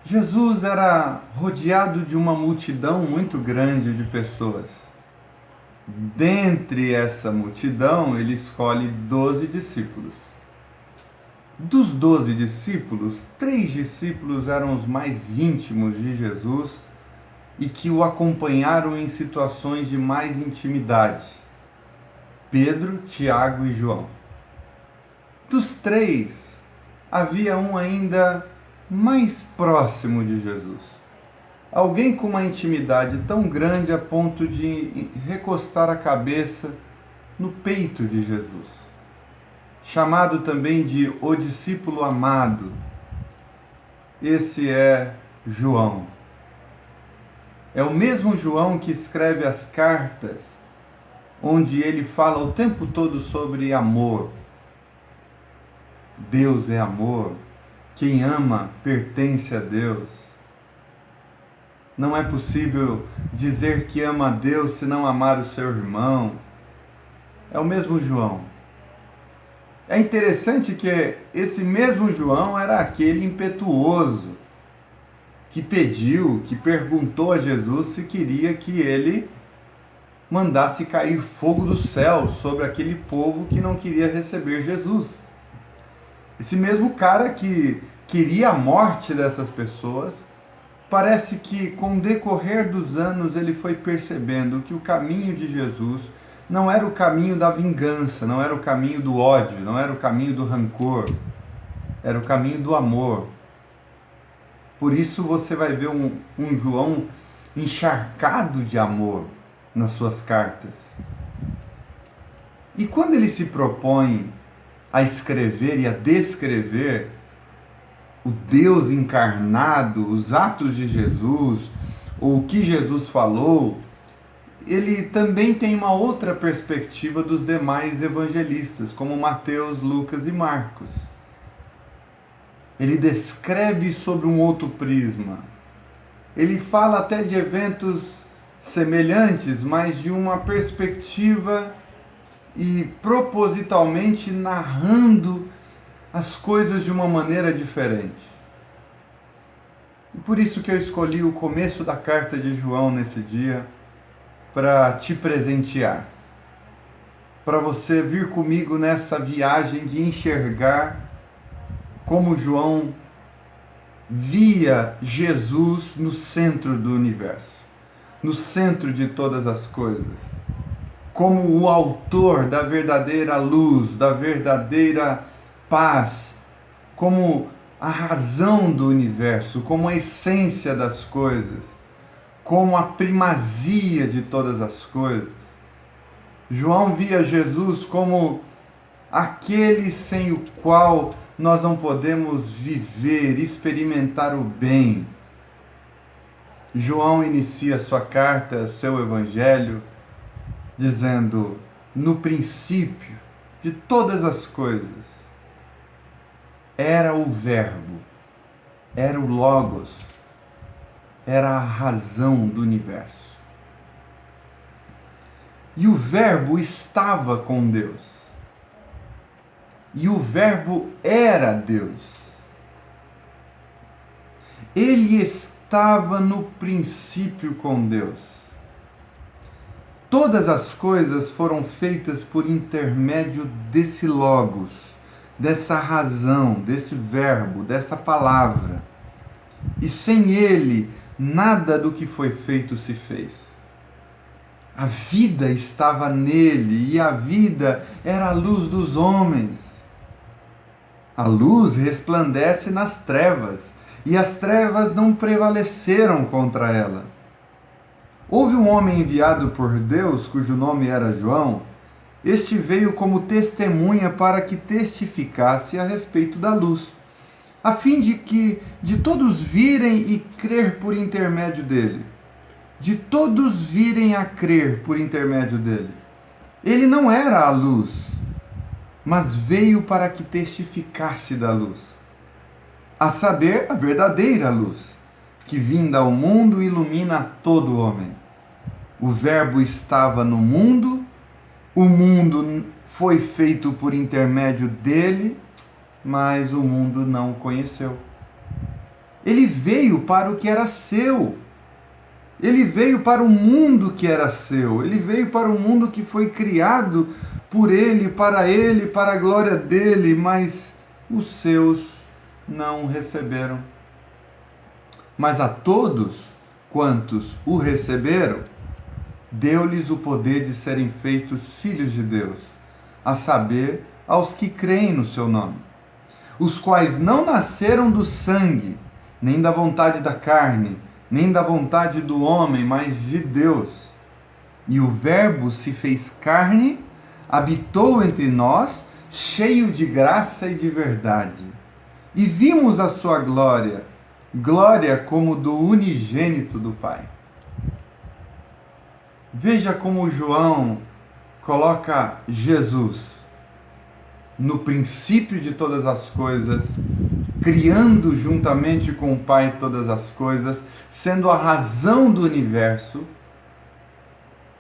Jesus era rodeado de uma multidão muito grande de pessoas. Dentre essa multidão, ele escolhe 12 discípulos. Dos 12 discípulos, 3 discípulos eram os mais íntimos de Jesus e que o acompanharam em situações de mais intimidade: Pedro, Tiago e João. Dos 3, havia um ainda mais próximo de Jesus. Alguém com uma intimidade tão grande a ponto de recostar a cabeça no peito de Jesus. Chamado também de o discípulo amado. Esse é João. É o mesmo João que escreve as cartas, onde ele fala o tempo todo sobre amor. Deus é amor. Quem ama pertence a Deus. Não é possível dizer que ama a Deus se não amar o seu irmão. É o mesmo João. É interessante que esse mesmo João era aquele impetuoso que pediu, que perguntou a Jesus se queria que ele mandasse cair fogo do céu sobre aquele povo que não queria receber Jesus. Esse mesmo cara que queria a morte dessas pessoas, parece que com o decorrer dos anos ele foi percebendo que o caminho de Jesus não era o caminho da vingança, não era o caminho do ódio, não era o caminho do rancor, era o caminho do amor. Por isso você vai ver um João encharcado de amor nas suas cartas. E quando ele se propõe a escrever e a descrever o Deus encarnado, os atos de Jesus, ou o que Jesus falou, ele também tem uma outra perspectiva dos demais evangelistas, como Mateus, Lucas e Marcos. Ele descreve sobre um outro prisma. Ele fala até de eventos semelhantes, mas de uma perspectiva e propositalmente narrando as coisas de uma maneira diferente. E por isso que eu escolhi o começo da carta de João nesse dia para te presentear, para você vir comigo nessa viagem de enxergar como João via Jesus no centro do universo, no centro de todas as coisas, como o autor da verdadeira luz, da verdadeira paz, como a razão do universo, como a essência das coisas, como a primazia de todas as coisas. João via Jesus como aquele sem o qual nós não podemos viver, experimentar o bem. João inicia sua carta, seu evangelho, dizendo: no princípio de todas as coisas era o Verbo, era o Logos, era a razão do universo. E o Verbo estava com Deus. E o Verbo era Deus. Ele estava no princípio com Deus. Todas as coisas foram feitas por intermédio desse Logos, dessa razão, desse Verbo, dessa palavra. E sem ele, nada do que foi feito se fez. A vida estava nele e a vida era a luz dos homens. A luz resplandece nas trevas e as trevas não prevaleceram contra ela. Houve um homem enviado por Deus, cujo nome era João. Este veio como testemunha para que testificasse a respeito da luz, a fim de todos virem e crer por intermédio dele. De todos virem a crer por intermédio dele. Ele não era a luz, mas veio para que testificasse da luz, a saber, a verdadeira luz, que vinda ao mundo ilumina todo homem. O Verbo estava no mundo, o mundo foi feito por intermédio dele, mas o mundo não o conheceu. Ele veio para o que era seu. Ele veio para o mundo que era seu. Ele veio para o mundo que foi criado por Ele, para a glória dele, mas os seus não o receberam. Mas a todos quantos o receberam, deu-lhes o poder de serem feitos filhos de Deus, a saber, aos que creem no seu nome, os quais não nasceram do sangue, nem da vontade da carne, nem da vontade do homem, mas de Deus. E o Verbo se fez carne, habitou entre nós, cheio de graça e de verdade. E vimos a sua glória, glória como do unigênito do Pai. Veja como João coloca Jesus no princípio de todas as coisas, criando juntamente com o Pai todas as coisas, sendo a razão do universo.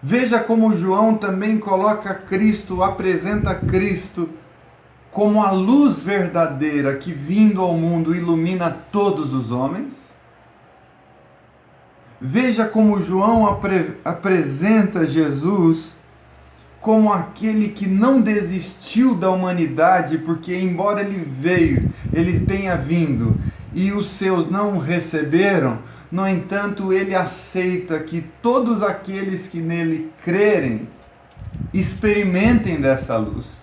Veja como João também coloca Cristo, apresenta Cristo como a luz verdadeira que, vindo ao mundo, ilumina todos os homens. Veja como João apresenta Jesus como aquele que não desistiu da humanidade, porque embora ele tenha vindo e os seus não o receberam, no entanto, ele aceita que todos aqueles que nele crerem experimentem dessa luz.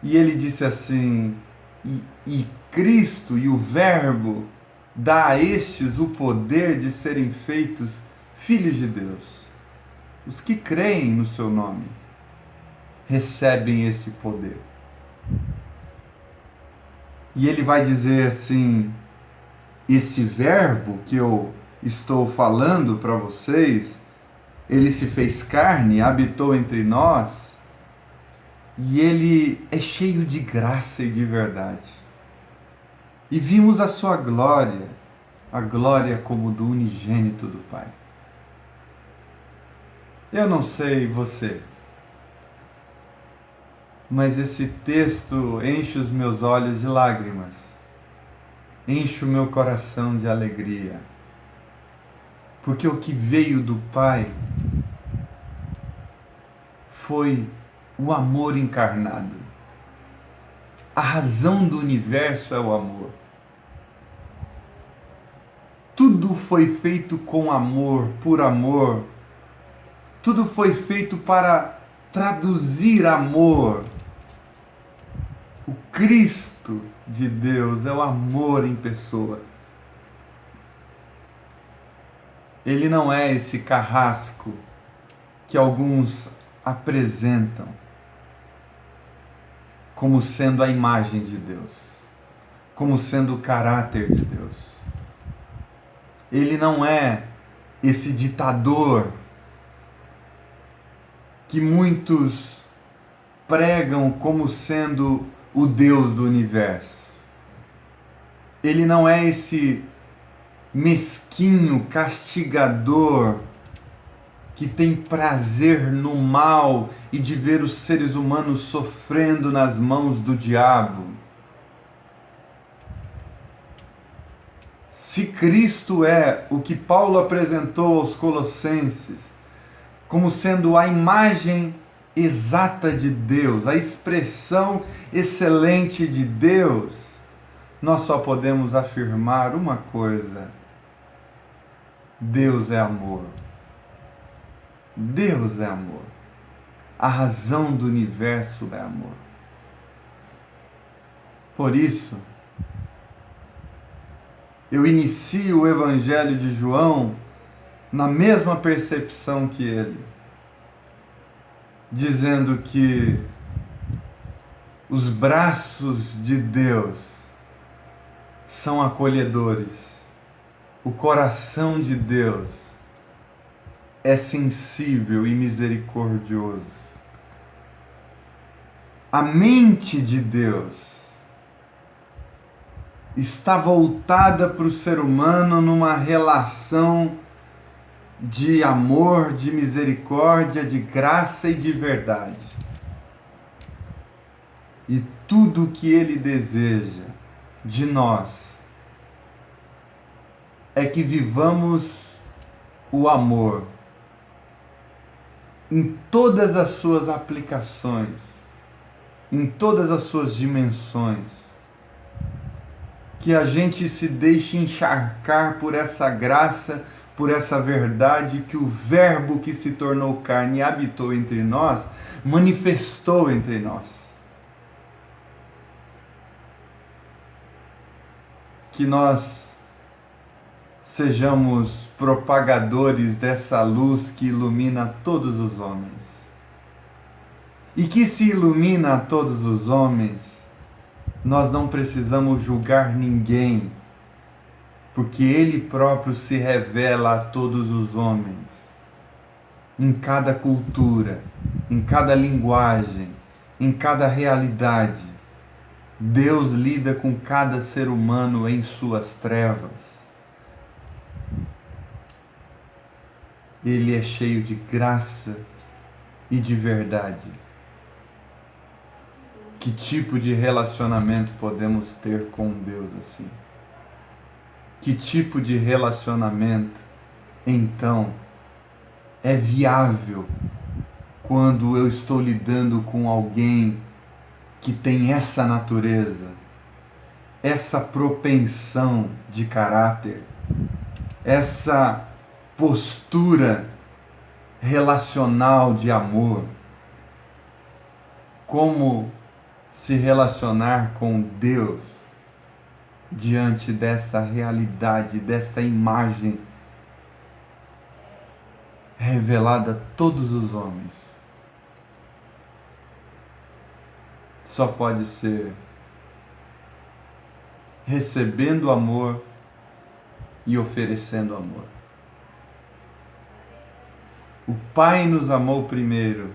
E ele disse assim, e Cristo e o Verbo dá a estes o poder de serem feitos filhos de Deus. Os que creem no seu nome recebem esse poder. E ele vai dizer assim, esse verbo que eu estou falando para vocês, ele se fez carne, habitou entre nós, e ele é cheio de graça e de verdade. E vimos a sua glória, a glória como do unigênito do Pai. Eu não sei você, mas esse texto enche os meus olhos de lágrimas, enche o meu coração de alegria, porque o que veio do Pai foi o amor encarnado. A razão do universo é o amor. Tudo foi feito com amor, por amor. Tudo foi feito para traduzir amor. O Cristo de Deus é o amor em pessoa. Ele não é esse carrasco que alguns apresentam como sendo a imagem de Deus, como sendo o caráter de Deus. Ele não é esse ditador que muitos pregam como sendo o Deus do universo. Ele não é esse mesquinho, castigador, que tem prazer no mal e de ver os seres humanos sofrendo nas mãos do diabo. Se Cristo é o que Paulo apresentou aos Colossenses, como sendo a imagem exata de Deus, a expressão excelente de Deus, nós só podemos afirmar uma coisa: Deus é amor. Deus é amor. A razão do universo é amor. Por isso, eu inicio o Evangelho de João na mesma percepção que ele, dizendo que os braços de Deus são acolhedores, o coração de Deus é sensível e misericordioso, a mente de Deus está voltada para o ser humano numa relação de amor, de misericórdia, de graça e de verdade. E tudo o que ele deseja, de nós é que vivamos o amor em todas as suas aplicações, em todas as suas dimensões. Que a gente se deixe encharcar por essa graça, por essa verdade que o Verbo que se tornou carne e habitou entre nós, manifestou entre nós. Que nós sejamos propagadores dessa luz que ilumina todos os homens. E que se ilumina a todos os homens, nós não precisamos julgar ninguém, porque Ele próprio se revela a todos os homens, em cada cultura, em cada linguagem, em cada realidade. Deus lida com cada ser humano em suas trevas. Ele é cheio de graça e de verdade. Que tipo de relacionamento podemos ter com Deus assim? Que tipo de relacionamento, então, é viável quando eu estou lidando com alguém que tem essa natureza, essa propensão de caráter, essa postura relacional de amor? Como se relacionar com Deus diante dessa realidade, dessa imagem revelada a todos os homens? Só pode ser recebendo amor e oferecendo amor. O Pai nos amou primeiro,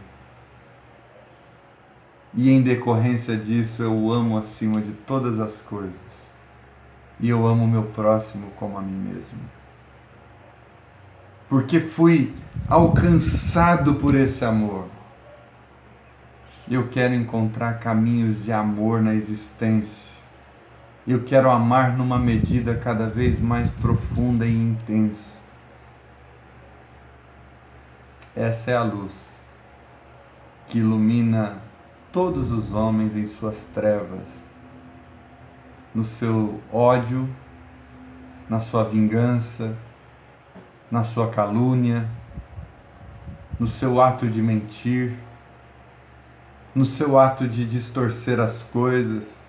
e em decorrência disso eu o amo acima de todas as coisas, e eu amo o meu próximo como a mim mesmo. Porque fui alcançado por esse amor. Eu quero encontrar caminhos de amor na existência. Eu quero amar numa medida cada vez mais profunda e intensa. Essa é a luz que ilumina todos os homens em suas trevas, no seu ódio, na sua vingança, na sua calúnia, no seu ato de mentir, no seu ato de distorcer as coisas,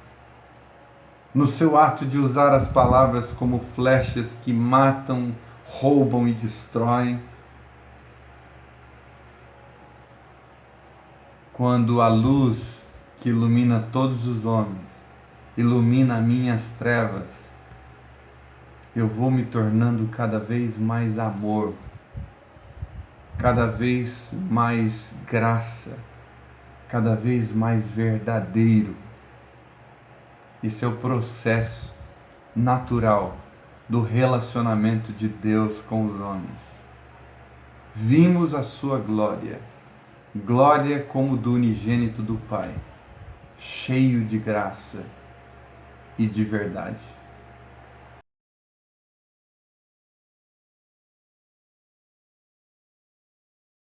no seu ato de usar as palavras como flechas que matam, roubam e destroem. Quando a luz que ilumina todos os homens ilumina minhas trevas, eu vou me tornando cada vez mais amor, cada vez mais graça, cada vez mais verdadeiro. Esse é o processo natural do relacionamento de Deus com os homens. Vimos a sua glória, glória como do unigênito do Pai, cheio de graça e de verdade.